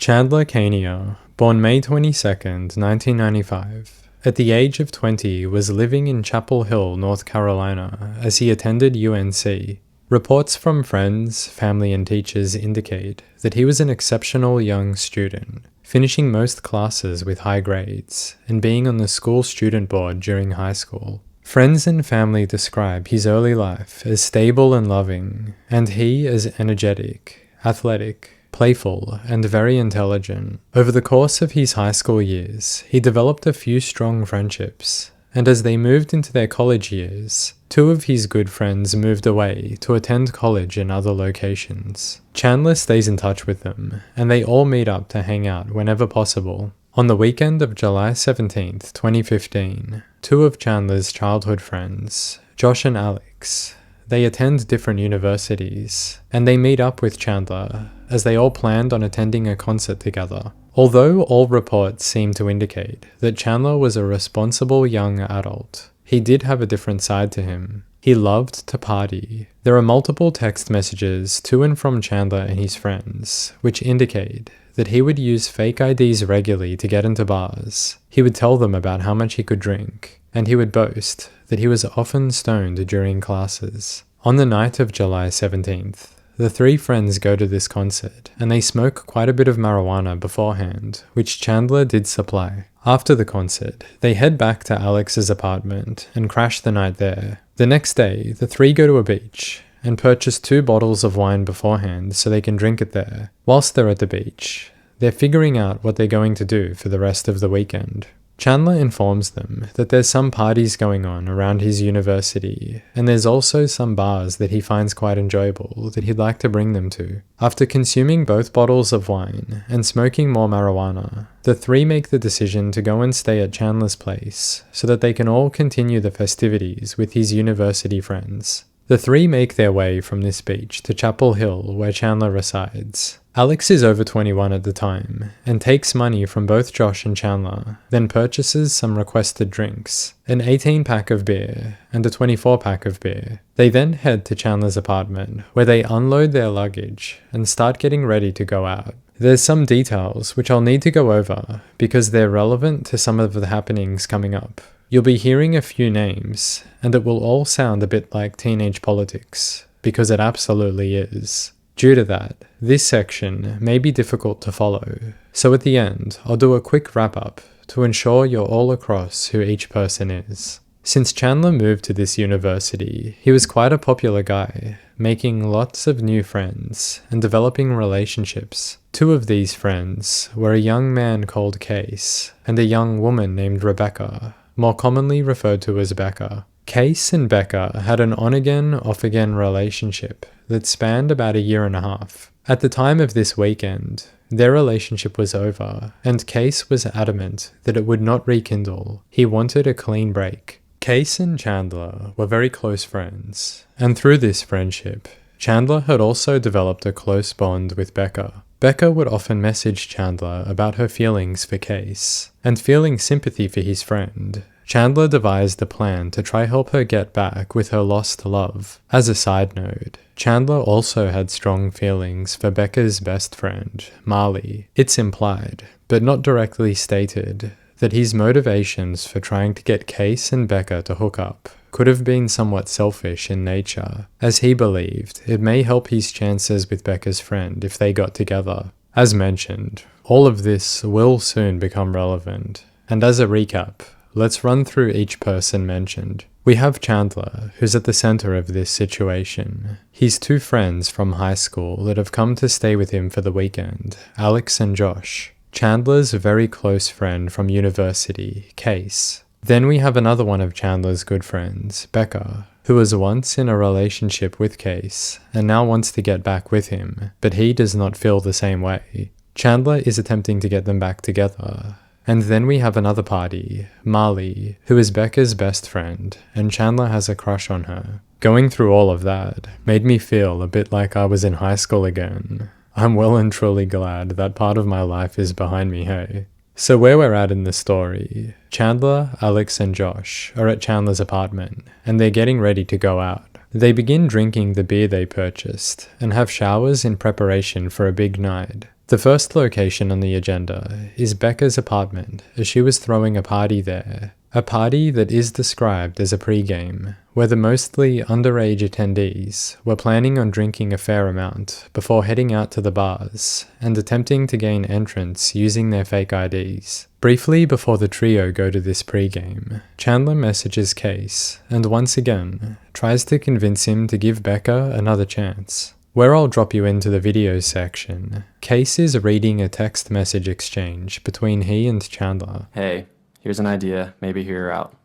Chandler Kania, born May 22nd, 1995, at the age of 20 was living in Chapel Hill, North Carolina, as he attended UNC. Reports from friends, family and teachers indicate that he was an exceptional young student, finishing most classes with high grades and being on the school student board during high school. Friends and family describe his early life as stable and loving, and he as energetic, athletic, playful, and very intelligent. Over the course of his high school years, he developed a few strong friendships, and as they moved into their college years, two of his good friends moved away to attend college in other locations. Chandler stays in touch with them, and they all meet up to hang out whenever possible. On the weekend of July 17th, 2015, two of Chandler's childhood friends, Josh and Alex, they attend different universities, and they meet up with Chandler as they all planned on attending a concert together. Although all reports seem to indicate that Chandler was a responsible young adult, he did have a different side to him. He loved to party. There are multiple text messages to and from Chandler and his friends, which indicate that he would use fake IDs regularly to get into bars. He would tell them about how much he could drink, and he would boast that he was often stoned during classes. On the night of July 17th, the three friends go to this concert, and they smoke quite a bit of marijuana beforehand, which Chandler did supply. After the concert, they head back to Alex's apartment and crash the night there. The next day, the three go to a beach and purchase 2 bottles of wine beforehand so they can drink it there. Whilst they're at the beach, they're figuring out what they're going to do for the rest of the weekend. Chandler informs them that there's some parties going on around his university, and there's also some bars that he finds quite enjoyable that he'd like to bring them to. After consuming both bottles of wine and smoking more marijuana, the three make the decision to go and stay at Chandler's place so that they can all continue the festivities with his university friends. The three make their way from this beach to Chapel Hill, where Chandler resides. Alex is over 21 at the time, and takes money from both Josh and Chandler, then purchases some requested drinks, an 18-pack of beer and a 24-pack of beer. They then head to Chandler's apartment, where they unload their luggage and start getting ready to go out. There's some details which I'll need to go over, because they're relevant to some of the happenings coming up. You'll be hearing a few names, and it will all sound a bit like teenage politics, because it absolutely is. Due to that, this section may be difficult to follow, so at the end, I'll do a quick wrap-up to ensure you're all across who each person is. Since Chandler moved to this university, he was quite a popular guy, making lots of new friends and developing relationships. 2 of these friends were a young man called Case and a young woman named Rebecca, more commonly referred to as Becca. Case and Becca had an on-again, off-again relationship that spanned about a year and a half. At the time of this weekend, their relationship was over, and Case was adamant that it would not rekindle. He wanted a clean break. Case and Chandler were very close friends, and through this friendship, Chandler had also developed a close bond with Becca. Becca would often message Chandler about her feelings for Case, and feeling sympathy for his friend, Chandler devised a plan to try help her get back with her lost love. As a side note, Chandler also had strong feelings for Becca's best friend, Marley. It's implied, but not directly stated, that his motivations for trying to get Case and Becca to hook up could have been somewhat selfish in nature, as he believed it may help his chances with Becca's friend if they got together. As mentioned, all of this will soon become relevant, and as a recap, let's run through each person mentioned. We have Chandler, who's at the center of this situation. He's 2 friends from high school that have come to stay with him for the weekend, Alex and Josh. Chandler's very close friend from university, Case. Then we have another one of Chandler's good friends, Becca, who was once in a relationship with Case and now wants to get back with him, but he does not feel the same way. Chandler is attempting to get them back together. And then we have another party, Marley, who is Becca's best friend, and Chandler has a crush on her. Going through all of that made me feel a bit like I was in high school again. I'm well and truly glad that part of my life is behind me, hey? So where we're at in the story, Chandler, Alex and Josh are at Chandler's apartment, and they're getting ready to go out. They begin drinking the beer they purchased, and have showers in preparation for a big night. The first location on the agenda is Becca's apartment, as she was throwing a party there. A party that is described as a pregame, where the mostly underage attendees were planning on drinking a fair amount before heading out to the bars and attempting to gain entrance using their fake IDs. Briefly before the trio go to this pregame, Chandler messages Case and once again tries to convince him to give Becca another chance. Where I'll drop you into the video section, Case is reading a text message exchange between he and Chandler. Hey, here's an idea, maybe hear her out.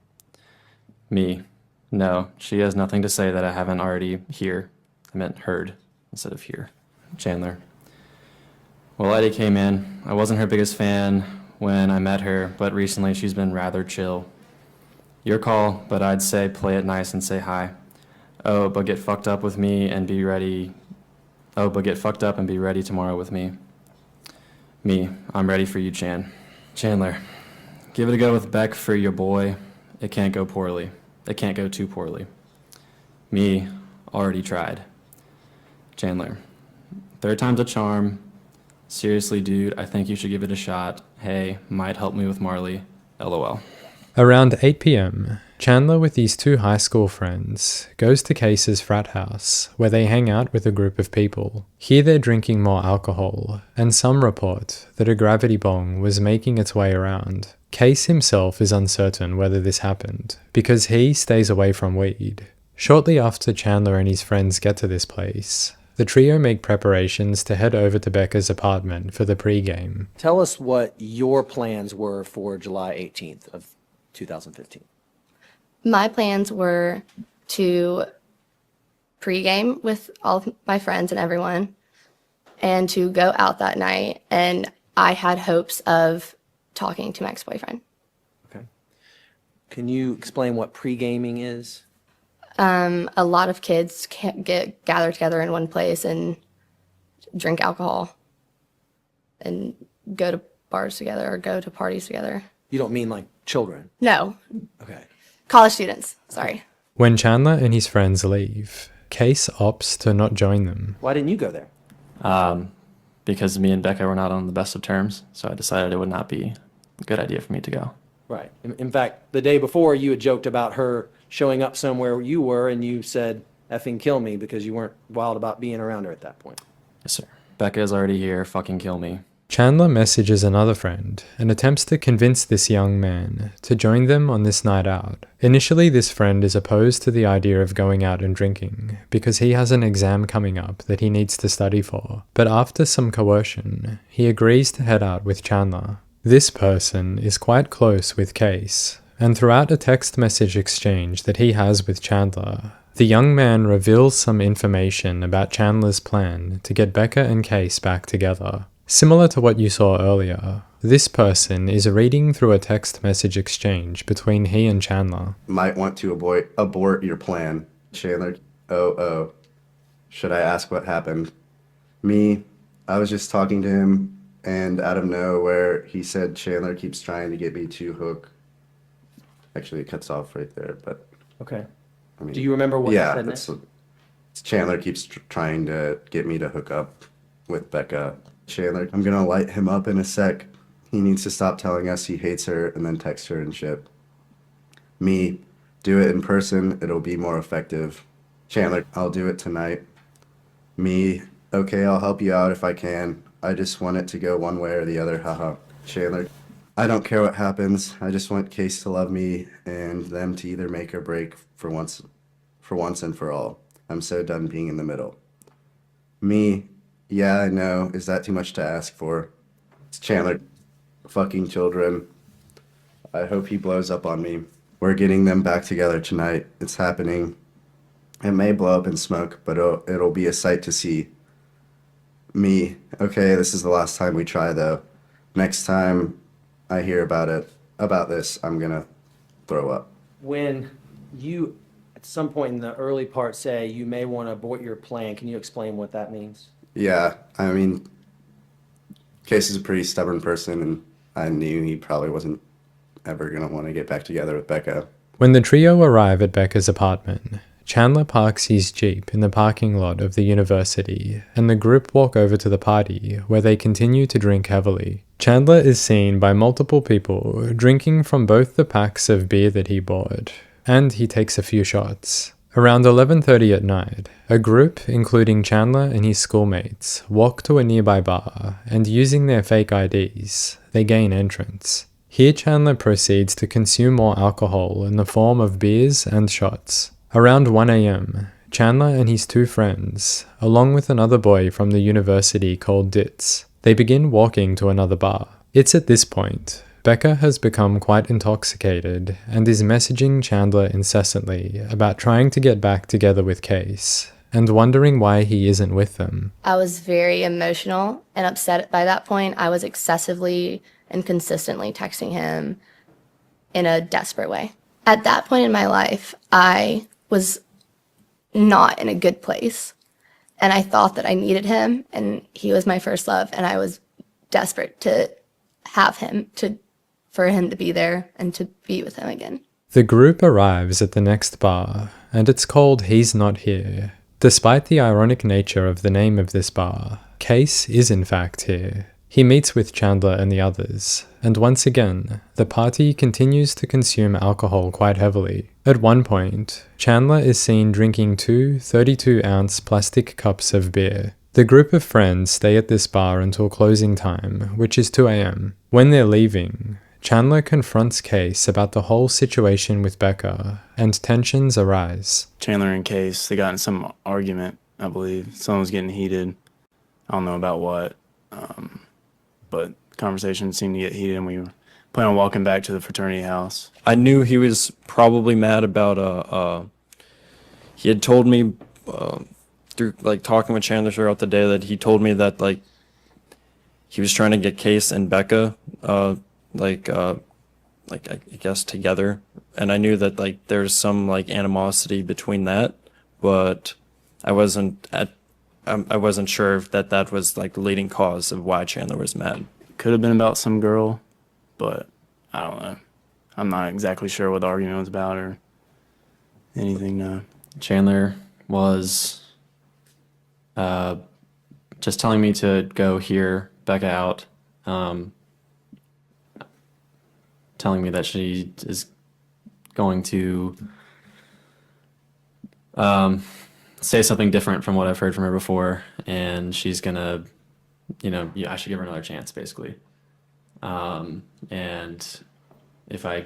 Me, no, she has nothing to say that I haven't already hear. I meant heard instead of hear. Chandler. Well, Eddie came in. I wasn't her biggest fan when I met her, but recently she's been rather chill. Your call, but I'd say play it nice and say hi. Oh, but get fucked up with me and be ready. Oh, but get fucked up and be ready tomorrow with me. Me, I'm ready for you, Chandler. Give it a go with Beck for your boy. It can't go poorly. It can't go too poorly. Me, already tried. Chandler. Third time's a charm. Seriously, dude, I think you should give it a shot. Hey, might help me with Marley. LOL. Around 8 p.m., Chandler with these two high school friends goes to Case's frat house, where they hang out with a group of people. Here they're drinking more alcohol, and some report that a gravity bong was making its way around. Case himself is uncertain whether this happened, because he stays away from weed. Shortly after Chandler and his friends get to this place, the trio make preparations to head over to Becca's apartment for the pregame. Tell us what your plans were for July 18th of 2015. My plans were to pregame with all of my friends and everyone and to go out that night. And I had hopes of talking to my ex-boyfriend. Okay. Can you explain what pre-gaming is? A lot of kids can't gather together in one place and drink alcohol and go to bars together or go to parties together. You don't mean like children? No, Okay. college students, sorry. When Chandler and his friends leave, Case opts to not join them. Why didn't you go there? Because me and Becca were not on the best of terms, so I decided it would not be a good idea for me to go. Right. In fact, the day before you had joked about her showing up somewhere you were and you said, effing kill me, because you weren't wild about being around her at that point. Yes, sir. Becca is already here, fucking kill me. Chandler messages another friend and attempts to convince this young man to join them on this night out. Initially, this friend is opposed to the idea of going out and drinking because he has an exam coming up that he needs to study for, but after some coercion, he agrees to head out with Chandler. This person is quite close with Case, and throughout a text message exchange that he has with Chandler, the young man reveals some information about Chandler's plan to get Becca and Case back together. Similar to what you saw earlier, this person is reading through a text message exchange between he and Chandler. Might want to abort your plan. Chandler, oh. Should I ask what happened? Me, I was just talking to him, and out of nowhere, he said Chandler keeps trying to get me to hook. Actually, it cuts off right there, but... Okay. I mean, Do you remember what you said that's next? Chandler keeps trying to get me to hook up with Becca. Chandler, I'm gonna light him up in a sec. He needs to stop telling us he hates her and then text her and shit. Me, do it in person, it'll be more effective. Chandler, I'll do it tonight. Me, okay, I'll help you out if I can. I just want it to go one way or the other, haha. Chandler, I don't care what happens. I just want Case to love me and them to either make or break for once and for all. I'm so done being in the middle. Me, yeah, I know. Is that too much to ask for? It's Chandler. Fucking children. I hope he blows up on me. We're getting them back together tonight. It's happening. It may blow up in smoke, but it'll be a sight to see. Me, okay, this is the last time we try, though. Next time I hear about this, I'm gonna throw up. When you, at some point in the early part, say you may want to abort your plan, can you explain what that means? Yeah, I mean, Case is a pretty stubborn person, and I knew he probably wasn't ever gonna want to get back together with Becca. When the trio arrive at Becca's apartment, Chandler parks his Jeep in the parking lot of the university, and the group walk over to the party, where they continue to drink heavily. Chandler is seen by multiple people drinking from both the packs of beer that he bought, and he takes a few shots. Around 11:30 at night, a group, including Chandler and his schoolmates, walk to a nearby bar, and using their fake IDs, they gain entrance. Here Chandler proceeds to consume more alcohol in the form of beers and shots. Around 1 a.m., Chandler and his two friends, along with another boy from the university called Ditz, they begin walking to another bar. It's at this point Becca has become quite intoxicated and is messaging Chandler incessantly about trying to get back together with Case and wondering why he isn't with them. I was very emotional and upset by that point. I was excessively and consistently texting him in a desperate way. At that point in my life, I was not in a good place. And I thought that I needed him, and he was my first love, and I was desperate to have him, for him to be there and to be with him again. The group arrives at the next bar, and it's called He's Not Here. Despite the ironic nature of the name of this bar, Case is in fact here. He meets with Chandler and the others, and once again, the party continues to consume alcohol quite heavily. At one point, Chandler is seen drinking two 32-ounce plastic cups of beer. The group of friends stay at this bar until closing time, which is 2 a.m. When they're leaving, Chandler confronts Case about the whole situation with Becca, and tensions arise. Chandler and Case, they got in some argument, I believe. Someone was getting heated. I don't know about what. But conversation seemed to get heated, and we were planning on walking back to the fraternity house. I knew he was probably mad about he had told me through like talking with Chandler throughout the day that he told me that like he was trying to get Case and Becca I guess together, and I knew that like there's some like animosity between that, but I wasn't sure if that was like the leading cause of why Chandler was mad. Could have been about some girl, but I don't know. I'm not exactly sure what the argument was about or anything. No. Chandler was just telling me to go hear Becca out, telling me that she is going to say something different from what I've heard from her before, and she's gonna, I should give her another chance, basically. And if I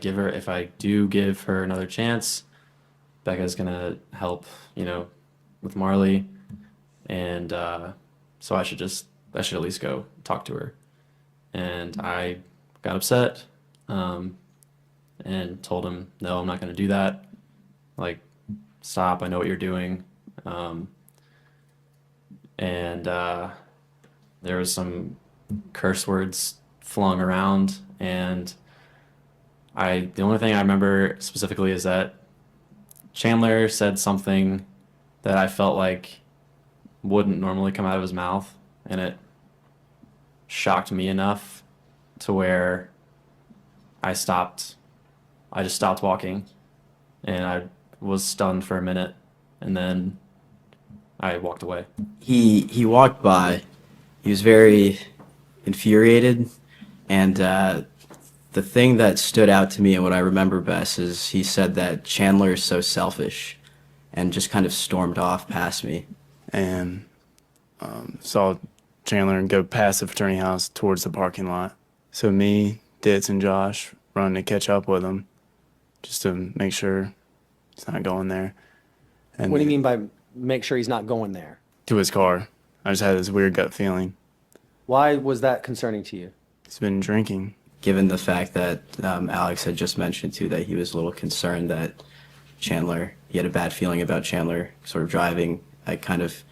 do give her another chance, Becca's gonna help, with Marley, and so I should at least go talk to her. And I got upset, and told him, no, I'm not gonna do that. Like, stop, I know what you're doing. There was some curse words flung around, and the only thing I remember specifically is that Chandler said something that I felt like wouldn't normally come out of his mouth, and it shocked me enough to where I just stopped walking, and I was stunned for a minute, and then I walked away. He walked by. He was very infuriated, and the thing that stood out to me and what I remember best is he said that Chandler is so selfish, and just kind of stormed off past me. And saw Chandler go past the fraternity house towards the parking lot. So me, Ditz, and Josh run to catch up with him, just to make sure he's not going there. And What do you mean by make sure he's not going there? to his car. I just had this weird gut feeling. Why was that concerning to you? He's been drinking. Given the fact that Alex had just mentioned too that he was a little concerned that he had a bad feeling about Chandler sort of driving, I kind of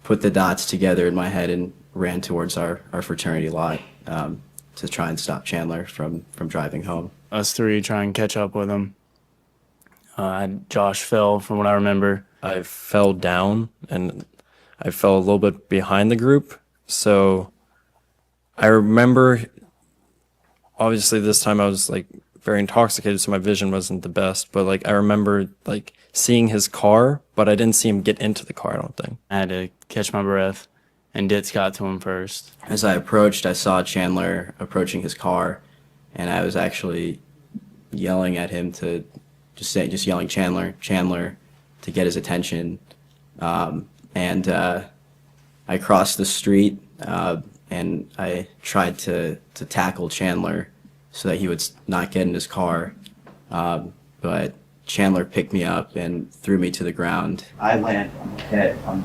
put the dots together in my head and ran towards our fraternity lot to try and stop Chandler from driving home. Us three try and catch up with him. Josh fell, from what I remember. I fell down and I fell a little bit behind the group. So I remember, obviously this time I was like very intoxicated, so my vision wasn't the best. But like I remember like seeing his car, but I didn't see him get into the car, I don't think. I had to catch my breath, and Ditz got to him first. As I approached, I saw Chandler approaching his car, and I was actually yelling at him to just yelling Chandler, Chandler, to get his attention. And I crossed the street, and I tried to tackle Chandler so that he would not get in his car. But Chandler picked me up and threw me to the ground. I landed on my head on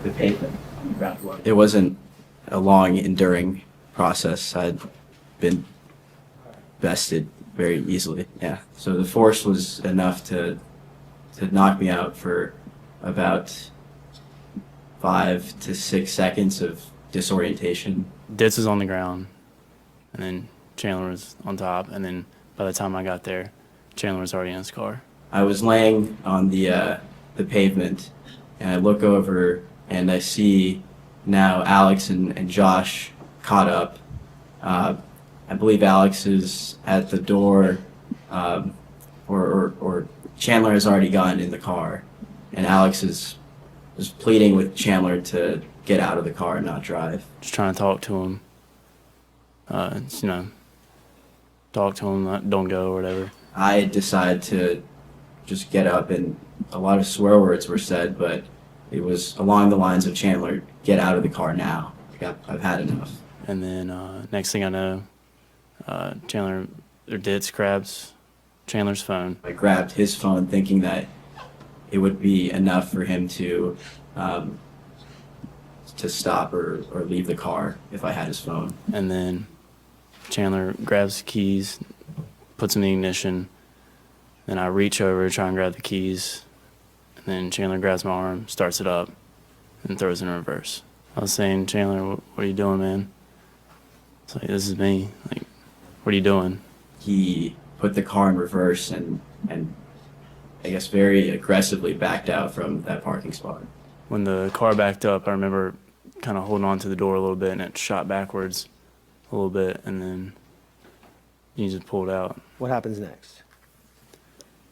the pavement. On the ground. It wasn't a long, enduring process. I'd been bested very easily. Yeah. So the force was enough to knock me out for about 5 to 6 seconds of disorientation. Ditz was on the ground, and then Chandler was on top, and then by the time I got there, Chandler was already in his car. I was laying on the pavement, and I look over and I see now Alex and Josh caught up. I believe Alex is at the door, or Chandler has already gotten in the car, and Alex is pleading with Chandler to get out of the car and not drive. Just trying to talk to him. Talk to him, don't go or whatever. I decided to just get up, and a lot of swear words were said, but it was along the lines of Chandler, get out of the car now. I've had enough. And then next thing I know, Ditz grabs Chandler's phone. I grabbed his phone thinking that it would be enough for him to stop or leave the car if I had his phone. And then Chandler grabs the keys, puts them in the ignition. Then I reach over to try and grab the keys. And then Chandler grabs my arm, starts it up, and throws it in reverse. I was saying, Chandler, what are you doing, man? It's like, this is me. Like, what are you doing? He put the car in reverse and I guess very aggressively backed out from that parking spot. When the car backed up, I remember kind of holding on to the door a little bit, and it shot backwards a little bit, and then he just pulled out. What happens next?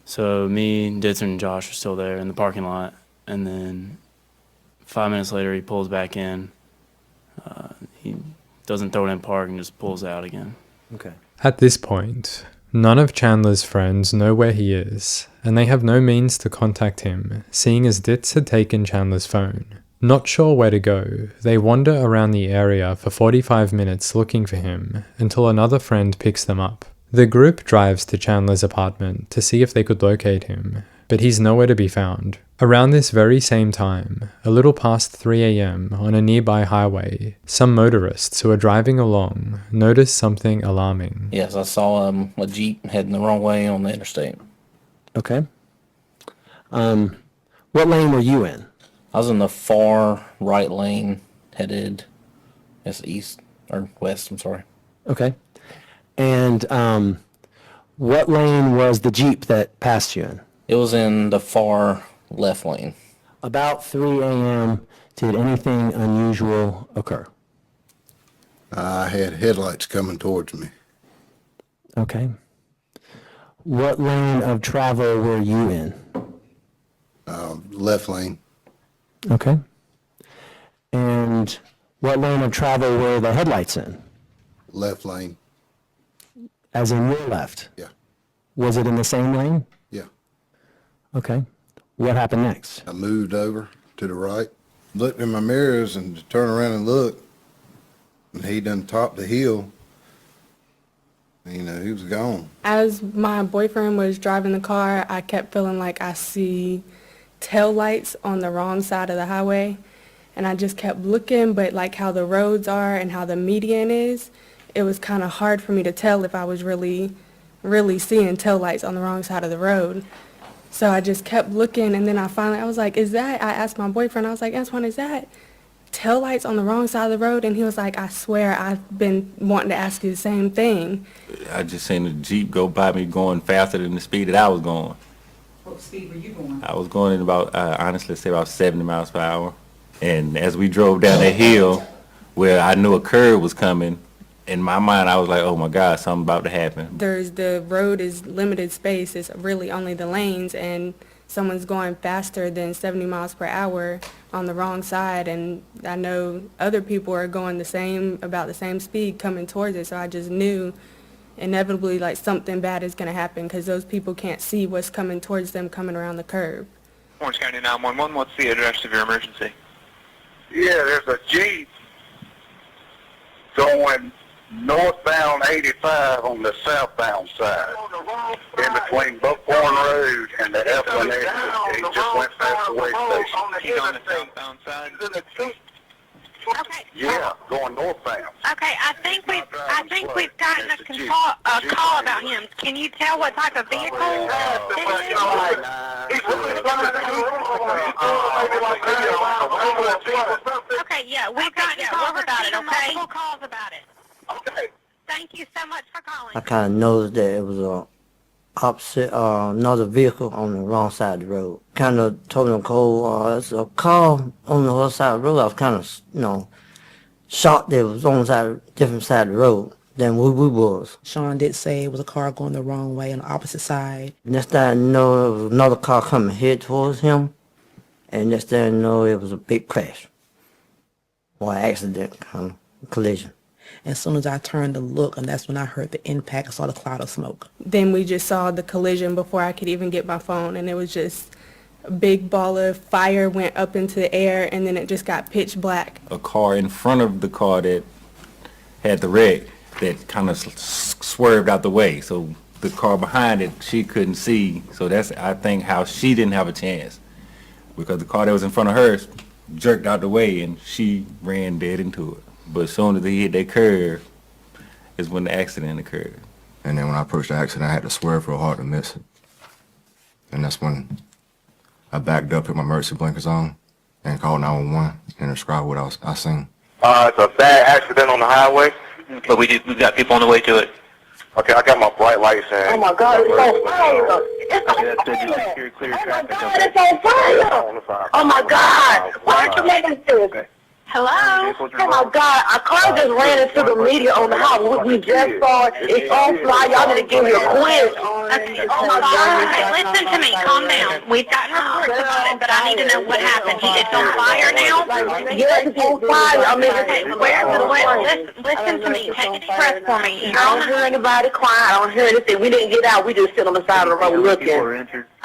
So me, Ditz, and Josh are still there in the parking lot, and then 5 minutes later he pulls back in. He doesn't throw it in park and just pulls out again. Okay. At this point, none of Chandler's friends know where he is, and they have no means to contact him, seeing as Ditz had taken Chandler's phone. Not sure where to go, they wander around the area for 45 minutes looking for him, until another friend picks them up. The group drives to Chandler's apartment to see if they could locate him, but he's nowhere to be found. Around this very same time, a little past 3 a.m. on a nearby highway, some motorists who are driving along notice something alarming. Yes, I saw a Jeep heading the wrong way on the interstate. Okay. What lane were you in? I was in the far right lane, headed east or west, I'm sorry. Okay. And what lane was the Jeep that passed you in? It was in the far left lane. About 3 a.m., did anything unusual occur? I had headlights coming towards me. Okay. What lane of travel were you in? Left lane. Okay. And what lane of travel were the headlights in? Left lane. As in your left? Yeah. Was it in the same lane? Yeah. Okay. What happened next? I moved over to the right, looked in my mirrors and turned around and looked, and he done topped the hill. You know, he was gone. As my boyfriend was driving the car, I kept feeling like I see tail lights on the wrong side of the highway. And I just kept looking, but like how the roads are and how the median is, it was kind of hard for me to tell if I was really seeing tail lights on the wrong side of the road. So I just kept looking, and then I was like, I asked my boyfriend, I was like, Antoine, is that tail lights on the wrong side of the road? And he was like, I swear I've been wanting to ask you the same thing. I just seen a Jeep go by me going faster than the speed that I was going. What speed were you going? I was going in about, honestly, say about 70 miles per hour. And as we drove down that hill where I knew a curve was coming, in my mind, I was like, oh my God, something about to happen. The road is limited space. It's really only the lanes, and someone's going faster than 70 miles per hour on the wrong side, and I know other people are going about the same speed coming towards it, so I just knew inevitably like something bad is going to happen because those people can't see what's coming towards them coming around the curb. Orange County 911, what's the address of your emergency? Yeah, there's a Jeep going northbound 85 on the southbound side, in between Buckhorn Road and the Eflin exit. He just went past the way station. He's on the southbound side? Okay. Yeah, going northbound. Okay, I think we've gotten a call about him. Can you tell what type of vehicle Okay, yeah, we've gotten calls about it, okay? Multiple calls about it. Okay. Thank you so much for calling. I kind of noticed that it was a opposite, another vehicle on the wrong side of the road. Kind of told Nicole, it's a car on the other side of the road. I was kind of, shocked that it was on the different side of the road than we was. Sean did say it was a car going the wrong way on the opposite side. Next thing I know, it was another car coming head towards him. And next thing I know, it was a big crash. Or an accident, kind of collision. As soon as I turned to look, and that's when I heard the impact, I saw the cloud of smoke. Then we just saw the collision before I could even get my phone, and it was just a big ball of fire went up into the air, and then it just got pitch black. A car in front of the car that had the wreck that kind of swerved out the way. So the car behind it, she couldn't see. So that's, I think, how she didn't have a chance. Because the car that was in front of her jerked out the way, and she ran dead into it. But as soon as they hit that curve is when the accident occurred. And then when I approached the accident, I had to swerve real hard to miss it. And that's when I backed up, put my emergency blinkers on, and called 911 and described what I seen. It's a bad accident on the highway. But we've got people on the way to it. Okay, I got my bright lights in. Oh my God, it's on fire! It's Okay, that's on good. Just fire! secure, clear Oh my traffic. God, Okay. it's on fire! Oh my God! Why aren't you making this? Hello? Oh my God, a car just ran into the media on the house. We just saw it. It's on fire. Y'all need to give me a quiz. Okay, oh my God. Okay, listen to me. Calm down. We've gotten reports about it, but I need to know what happened. It's on fire now? Yes, it's on fire. I mean, listen to me. Take a deep breath for me. I don't hear anybody crying. I don't hear anything. We didn't get out. We just sit on the side of the road looking.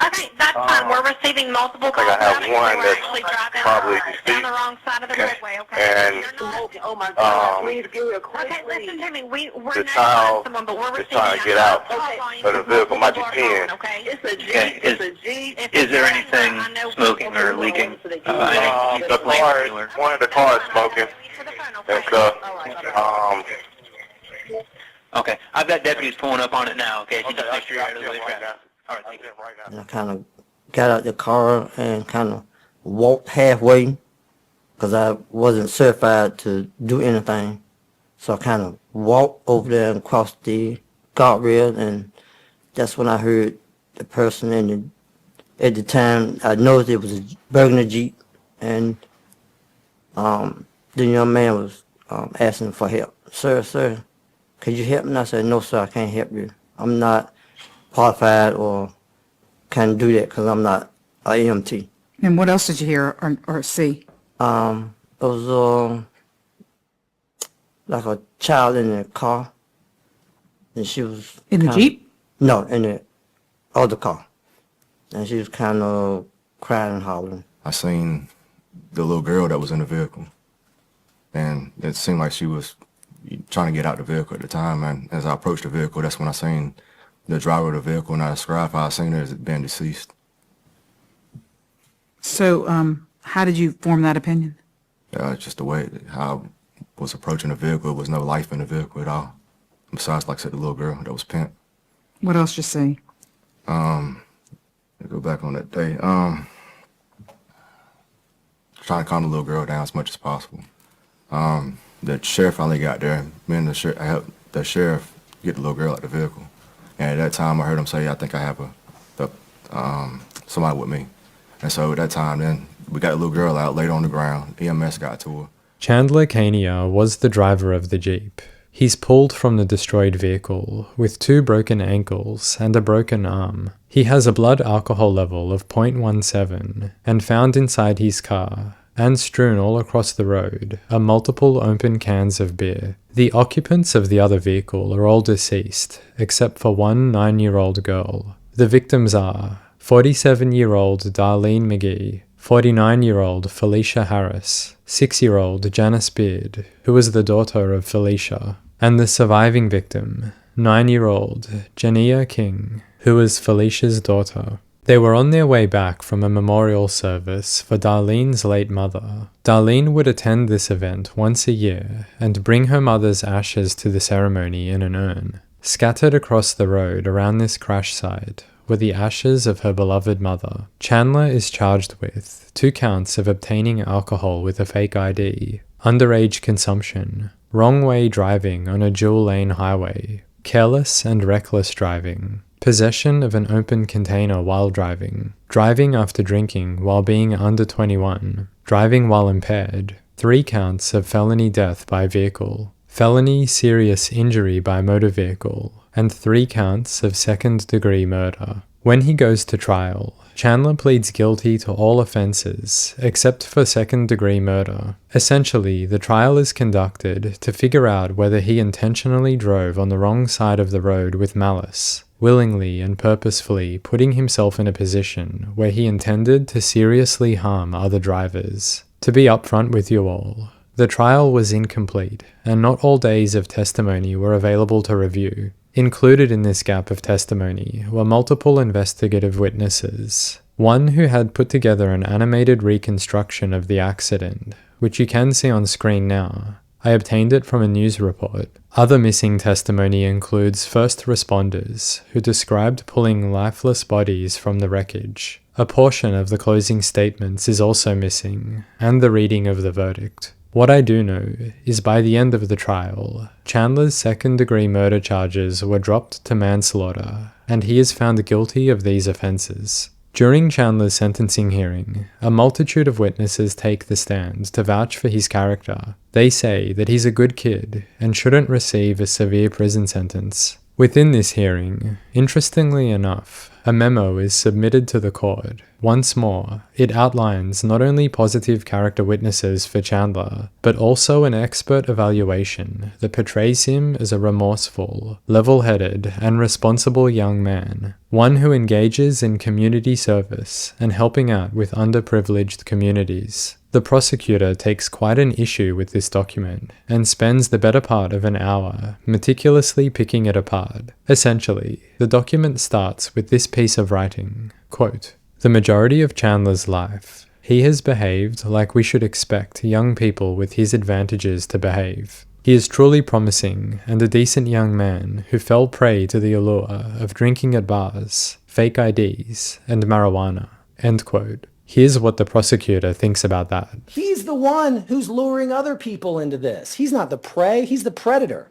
Okay, that's fine. We're receiving multiple calls. I have one that's probably down the wrong side of the roadway, okay? And oh my God, please give me a quick. Okay, listen to me. We're the not child someone, but we're is receiving trying to get out, volume but the vehicle might be pinned. Okay, it's a Jeep. Okay, It's a Jeep. Is there anything smoking or leaking? The car, one of the cars smoking. And Okay, I've got deputies pulling up on it now, okay? So just make sure you're out of the way of traffic. All right, thank you. And I kind of got out the car and kind of walked halfway because I wasn't certified to do anything. So I kind of walked over there and crossed the guardrail, and that's when I heard the person at the time, I noticed it was a burgundy Jeep, and the young man was asking for help. Sir, could you help me? And I said, no, sir, I can't help you. I'm not qualified or can do that because I'm not an EMT. And what else did you hear or see? It was like a child in the car, and she was In the Jeep? No, in the other car, and she was kind of crying and hollering. I seen the little girl that was in the vehicle, and it seemed like she was trying to get out the vehicle at the time. And as I approached the vehicle, that's when I seen the driver of the vehicle, and I described how I seen her as being deceased. So, how did you form that opinion? Just the way how I was approaching the vehicle, there was no life in the vehicle at all. Besides, like I said, the little girl that was pinned. What else you see? To go back on that day, trying to calm the little girl down as much as possible. The sheriff finally got there. Me and I helped the sheriff get the little girl out the vehicle. And at that time, I heard him say, I think I have somebody with me. And so at that time, then we got the little girl out, laid on the ground. EMS got to her. Chandler Kania was the driver of the Jeep. He's pulled from the destroyed vehicle with 2 broken ankles and a broken arm. He has a blood alcohol level of 0.17, and found inside his car and strewn all across the road are multiple open cans of beer. The occupants of the other vehicle are all deceased, except for one 9-year-old girl. The victims are 47-year-old Darlene McGee, 49-year-old Felicia Harris, 6-year-old Janice Beard, who was the daughter of Felicia, and the surviving victim, 9-year-old Jania King, who was Felicia's daughter. They were on their way back from a memorial service for Darlene's late mother. Darlene would attend this event once a year and bring her mother's ashes to the ceremony in an urn. Scattered across the road around this crash site were the ashes of her beloved mother. Chandler is charged with 2 counts of obtaining alcohol with a fake ID, underage consumption, wrong way driving on a dual-lane highway, careless and reckless driving, possession of an open container while driving, driving after drinking while being under 21, driving while impaired, 3 counts of felony death by vehicle, felony serious injury by motor vehicle, and 3 counts of second-degree murder. When he goes to trial, Chandler pleads guilty to all offenses except for second-degree murder. Essentially, the trial is conducted to figure out whether he intentionally drove on the wrong side of the road with malice, willingly and purposefully putting himself in a position where he intended to seriously harm other drivers. To be upfront with you all, the trial was incomplete, and not all days of testimony were available to review. Included in this gap of testimony were multiple investigative witnesses. One who had put together an animated reconstruction of the accident, which you can see on screen now. I obtained it from a news report. Other missing testimony includes first responders, who described pulling lifeless bodies from the wreckage. A portion of the closing statements is also missing, and the reading of the verdict. What I do know is by the end of the trial, Chandler's second-degree murder charges were dropped to manslaughter, and he is found guilty of these offenses. During Chandler's sentencing hearing, a multitude of witnesses take the stand to vouch for his character. They say that he's a good kid and shouldn't receive a severe prison sentence. Within this hearing, interestingly enough, a memo is submitted to the court. Once more, it outlines not only positive character witnesses for Chandler, but also an expert evaluation that portrays him as a remorseful, level-headed, and responsible young man, one who engages in community service and helping out with underprivileged communities. The prosecutor takes quite an issue with this document and spends the better part of an hour meticulously picking it apart. Essentially, the document starts with this piece of writing, quote, "The majority of Chandler's life, he has behaved like we should expect young people with his advantages to behave. He is truly promising and a decent young man who fell prey to the allure of drinking at bars, fake IDs, and marijuana." End quote. Here's what the prosecutor thinks about that. He's the one who's luring other people into this. He's not the prey, he's the predator.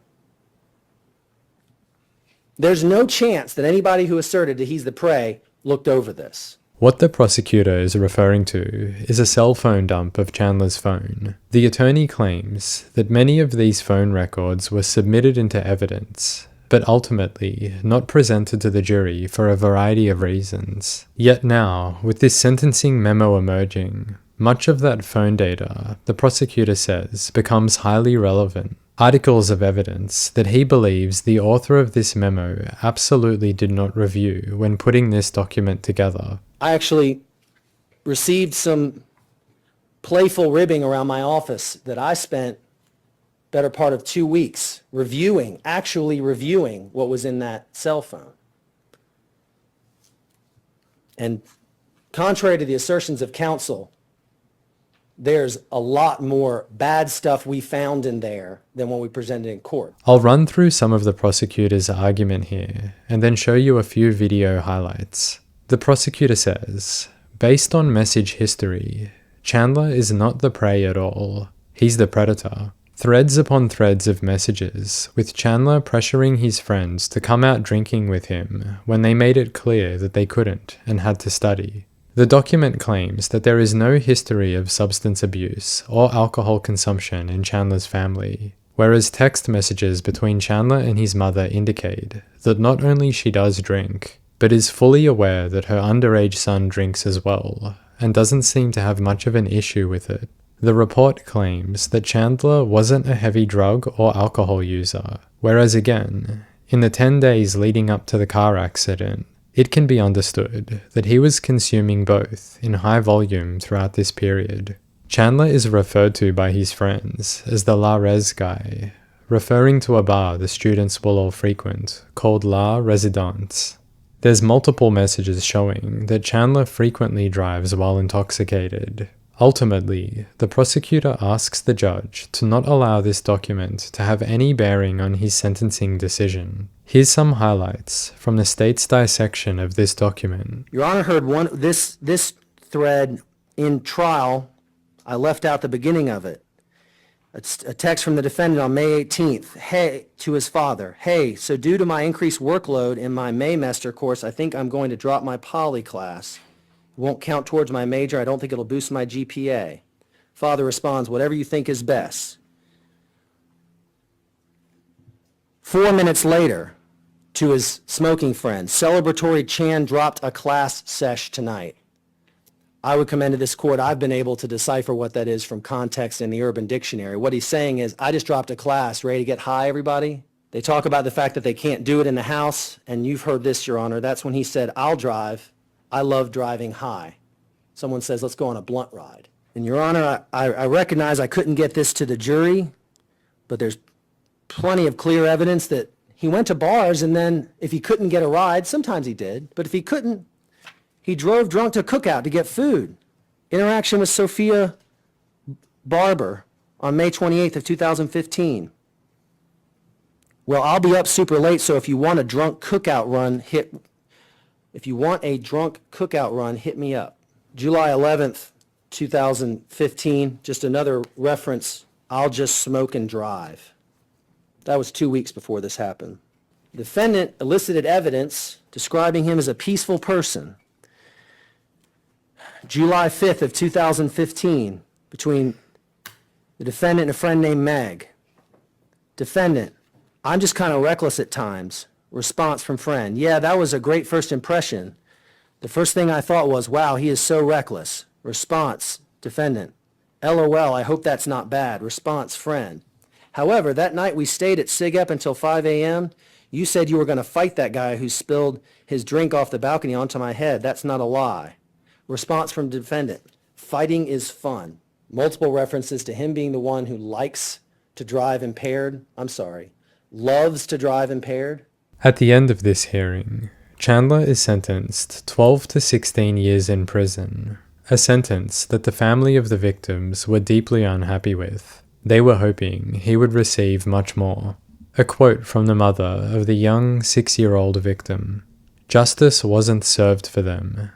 There's no chance that anybody who asserted that he's the prey looked over this. What the prosecutor is referring to is a cell phone dump of Chandler's phone. The attorney claims that many of these phone records were submitted into evidence, but ultimately not presented to the jury for a variety of reasons. Yet now, with this sentencing memo emerging, much of that phone data, the prosecutor says, becomes highly relevant. Articles of evidence that he believes the author of this memo absolutely did not review when putting this document together. I actually received some playful ribbing around my office that I spent better part of 2 weeks actually reviewing what was in that cell phone. And contrary to the assertions of counsel, there's a lot more bad stuff we found in there than what we presented in court. I'll run through some of the prosecutor's argument here, and then show you a few video highlights. The prosecutor says, based on message history, Chandler is not the prey at all. He's the predator. Threads upon threads of messages, with Chandler pressuring his friends to come out drinking with him when they made it clear that they couldn't and had to study. The document claims that there is no history of substance abuse or alcohol consumption in Chandler's family. whereas text messages between Chandler and his mother indicate that not only she does drink, but is fully aware that her underage son drinks as well, and doesn't seem to have much of an issue with it. The report claims that Chandler wasn't a heavy drug or alcohol user, whereas again, in the 10 days leading up to the car accident, it can be understood that he was consuming both in high volume throughout this period. Chandler is referred to by his friends as the La Res guy, referring to a bar the students will all frequent called La Residence. There's multiple messages showing that Chandler frequently drives while intoxicated. Ultimately, the prosecutor asks the judge to not allow this document to have any bearing on his sentencing decision. Here's some highlights from the state's dissection of this document. Your Honor heard this thread in trial. I left out the beginning of it. It's a text from the defendant on May 18th. Hey, to his father. Hey, so due to my increased workload in my Maymester course, I think I'm going to drop my poly class. It won't count towards my major. I don't think it'll boost my GPA. Father responds, whatever you think is best. 4 minutes later, to his smoking friend, celebratory Chan dropped a class sesh tonight. I would commend to this court, I've been able to decipher what that is from context in the Urban Dictionary. What he's saying is, I just dropped a class, ready to get high, everybody? They talk about the fact that they can't do it in the house, and you've heard this, Your Honor. That's when he said, I'll drive. I love driving high. Someone says, let's go on a blunt ride. And Your Honor, I recognize I couldn't get this to the jury, but there's plenty of clear evidence that he went to bars, and then if he couldn't get a ride, sometimes he did, but if he couldn't, he drove drunk to a cookout to get food. Interaction with Sophia Barber on May 28th of 2015. Well, I'll be up super late, so if you want a drunk cookout run, hit me up. July 11th, 2015, just another reference, I'll just smoke and drive. That was 2 weeks before this happened. Defendant elicited evidence describing him as a peaceful person. July 5th of 2015, between the defendant and a friend named Meg. Defendant, I'm just kind of reckless at times. Response from friend, yeah, that was a great first impression. The first thing I thought was, wow, he is so reckless. Response, defendant, LOL, I hope that's not bad. Response, friend. However, that night we stayed at SIG up until 5 a.m. You said you were going to fight that guy who spilled his drink off the balcony onto my head. That's not a lie. Response from defendant, fighting is fun. Multiple references to him being the one who likes to drive impaired. Loves to drive impaired. At the end of this hearing, Chandler is sentenced 12 to 16 years in prison, a sentence that the family of the victims were deeply unhappy with. They were hoping he would receive much more. A quote from the mother of the young 6-year-old victim. Justice wasn't served for them.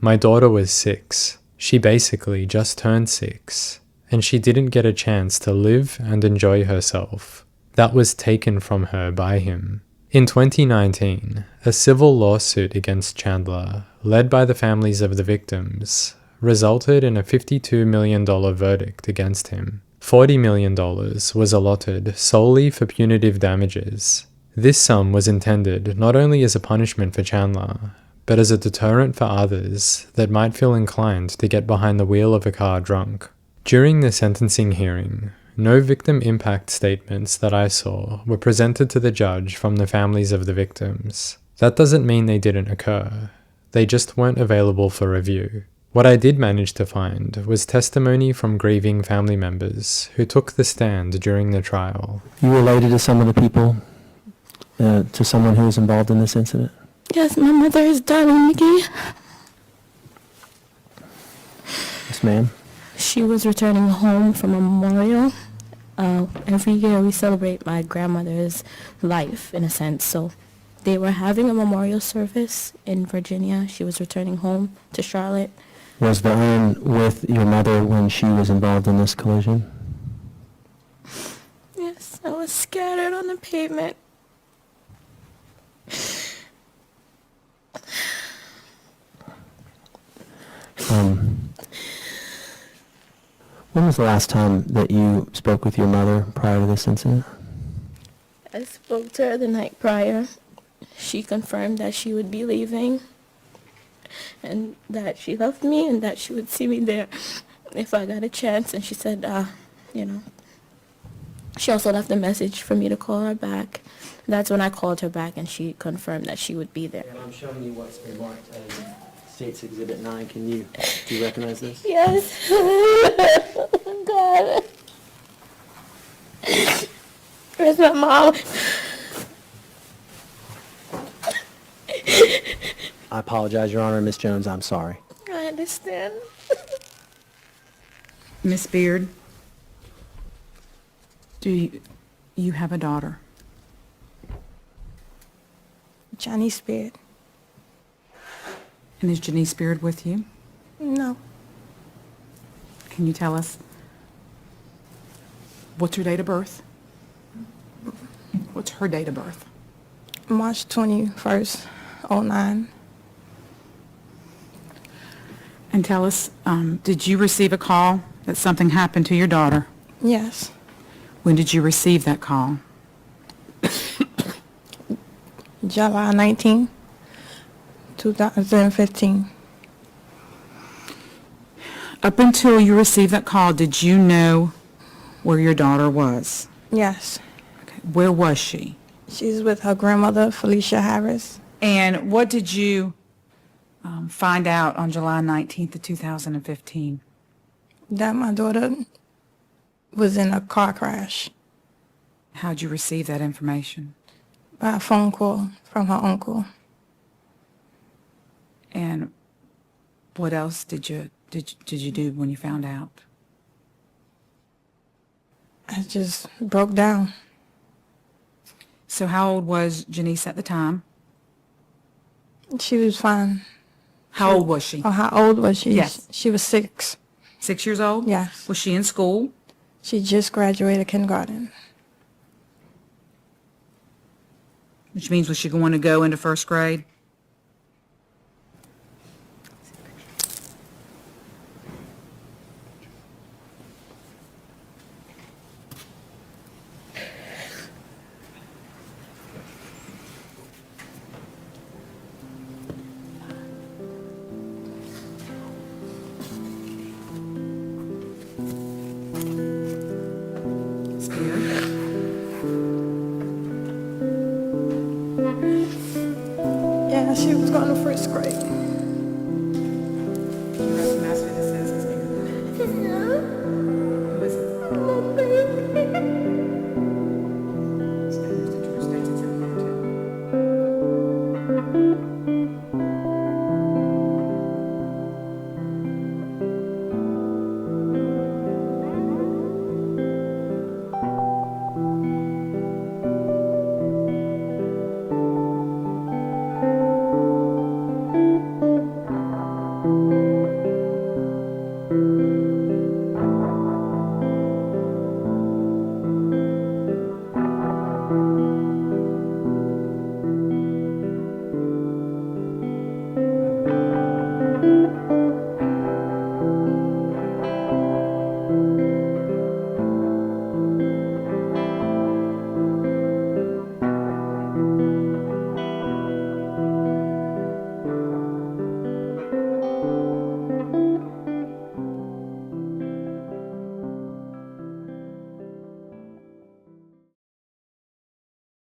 My daughter was 6. She basically just turned 6, and she didn't get a chance to live and enjoy herself. That was taken from her by him. In 2019, a civil lawsuit against Chandler, led by the families of the victims, resulted in a $52 million verdict against him. $40 million was allotted solely for punitive damages. This sum was intended not only as a punishment for Chandler, but as a deterrent for others that might feel inclined to get behind the wheel of a car drunk. During the sentencing hearing, no victim impact statements that I saw were presented to the judge from the families of the victims. That doesn't mean they didn't occur. They just weren't available for review. What I did manage to find was testimony from grieving family members who took the stand during the trial. You related to some of the people, to someone who was involved in this incident? Yes, my mother is Darlene McGee. Yes, ma'am. She was returning home from a memorial. Every year we celebrate my grandmother's life, in a sense. So they were having a memorial service in Virginia. She was returning home to Charlotte. Was the urn with your mother when she was involved in this collision? Yes, I was scattered on the pavement. When was the last time that you spoke with your mother prior to this incident? I spoke to her the night prior. She confirmed that she would be leaving and that she loved me and that she would see me there if I got a chance. And she said, you know, she also left a message for me to call her back. That's when I called her back and she confirmed that she would be there. And I'm showing you what's been marked as States Exhibit 9. Do you recognize this? Yes. Oh, God. Where's my mom? I apologize, Your Honor. Miss Jones, I'm sorry. I understand. Miss Beard, do you have a daughter? Johnny's Beard. And is Janice Beard with you? No. Can you tell us what's her date of birth? What's her date of birth? March 21st, 09. And tell us, did you receive a call that something happened to your daughter? Yes. When did you receive that call? July 19, 2015. Up until you received that call, did you know where your daughter was? Yes. Okay. Where was she? She's with her grandmother, Felicia Harris. And what did you find out on July 19th of 2015? That my daughter was in a car crash. How'd you receive that information? By a phone call from her uncle. And what else did you do when you found out? I just broke down. So how old was Janice at the time? She was fine. How old was she? Oh, how old was she? Yes. She was 6. 6 years old? Yes. Was she in school? She just graduated kindergarten. Which means was she going to go into first grade? Yeah, she was going to first grade.